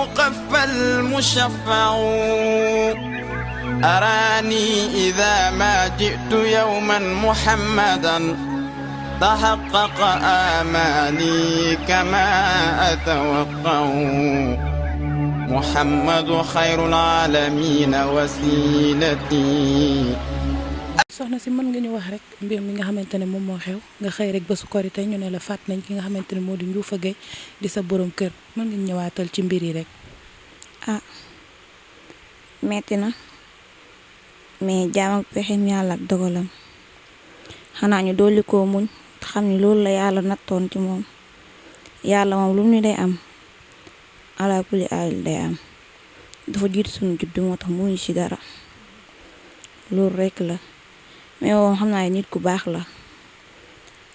المقفى المشفع أراني إذا ما جئت يوما محمدا تحقق آماني كما أتوقع محمد خير العالمين وسيلتي. soxna si mën nga ñu wax rek mbir mi nga xamante ne moom moo xew nga xëy rek ba su korite ñu ne la faat nañ ki nga xamante ne moo di Ndioufa Gueye di sa borom kër mën nga ñëwaatal ci mbir yi rek. metti na mais jaam ak pexem yàlla ak dogalam xanaa ñu dolli koo muñ xam ni loolu la yàlla nattoon ci moom. yàlla moom lu mu ni day am ala kulli aal day am dafa jiitu suñu juddu moo tax muñu ci dara loolu rekk la. mais moom xam naa nit ku baax la,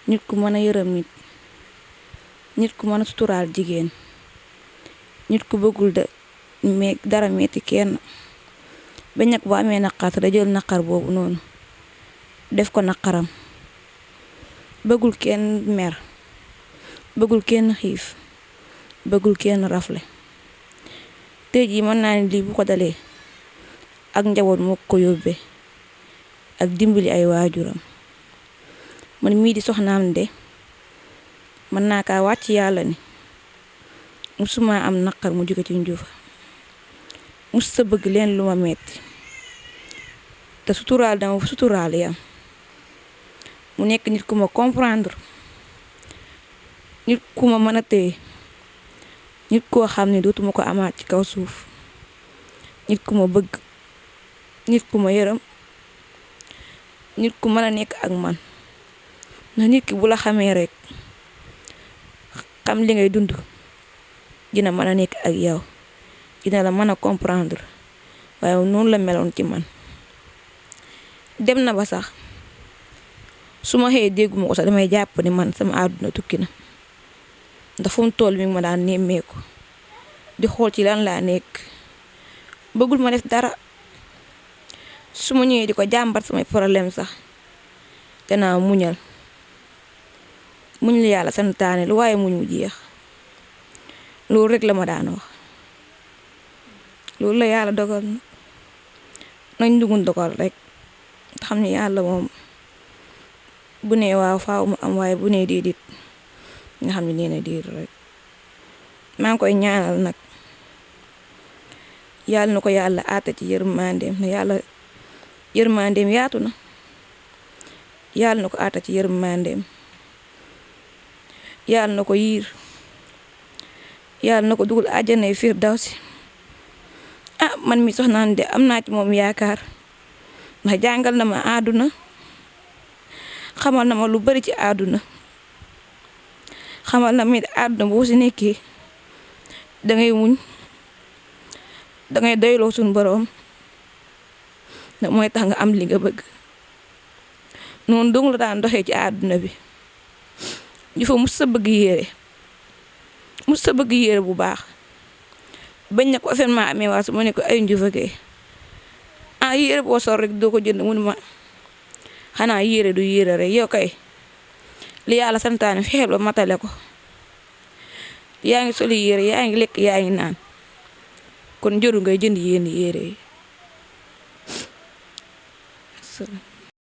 nit ku mën a yërëm nit ku mën a suturaal jigéen, nit ku bëggul dara metti kenn ba ñàkk bu amee naqar te da jël naqar boobu noonu def ko naqaram. bëggul kenn mer, bëggul kenn xiif, bëggul kenn rafle. tey jii mën naa ni lii bu ko dalee ak njaboot moo ko yóbbee ak dimbali ay waajuram. man mii di soxnaam de mën naa kaa wàcc yàlla ni musuma am naqar mu jóge ci Ndioufa, musta bëgg leen lu ma metti te suturaal dama suturaal yam. mu nekk nit ku ma comprendre, nit ku ma mën a téye, nit koo xam ne dootuma ko amaat ci kaw suuf, nit ku ma bëgg, nit ku ma yërëm, nit ku mën a nekk ak man. ndax nit ki bu la xamee rek xam li ngay dund dina mën a nekk ak yow, dina la mën a comprendre. waaye noonu la meloon ci man. dem na ba sax su ma xëyee dégguma ko sax damay jàpp ni man sama àdduna tukki na, ndax fu mu toll mi ngi ma daan nemmeeku di xool ci lan laa nekk. bëggul ma def dara. su ma ñëwee di ko jàmbat samay problème sax danaa muñal, muñ la yàlla santaane lu waaye muñ mu jeex. loolu rek la ma daan wax. loolu la yàlla dogal na nañ dugun dogal rek xam ne yàlla moom bu nee waaw faaw mu am, waaye bu nee déedéet nga xam ne nee na déet rek. maa ngi koy ñaanal nag yàlla na ko yàlla àtte ci yërmandeem na yàlla yërmandeem yaatu na. yàlla na ko àtte ci yërmandeem, yàlla na ko yiir, yàlla na ko dugal àjjanay firdawsi. man mi soxnaan de am naa ci moom yaakaar ndax jàngal na ma àdduna, xamal na ma lu bari ci àdduna, xamal na ma àdduna boo si nekkee dangay muñ, dangay doyloo suñu boroom ndax mooy tax nga am li nga bëgg. noonu dong la daan doxee ci àdduna bi. Ndioufa mus sa bëgg yére, mus sa bëgg yére bu baax. bañ na ko événement amee waa su ma ne ko ay Ndioufa Gueye yére boo sol rek doo ko jënd mun ma xanaa yére du yére rek yow kay li yàlla santaane fexeel ba matale ko. yaa ngi soli yére, yaa ngi lekk, yaa ngi naan, kon jëru ngay jënd yenn yére yi.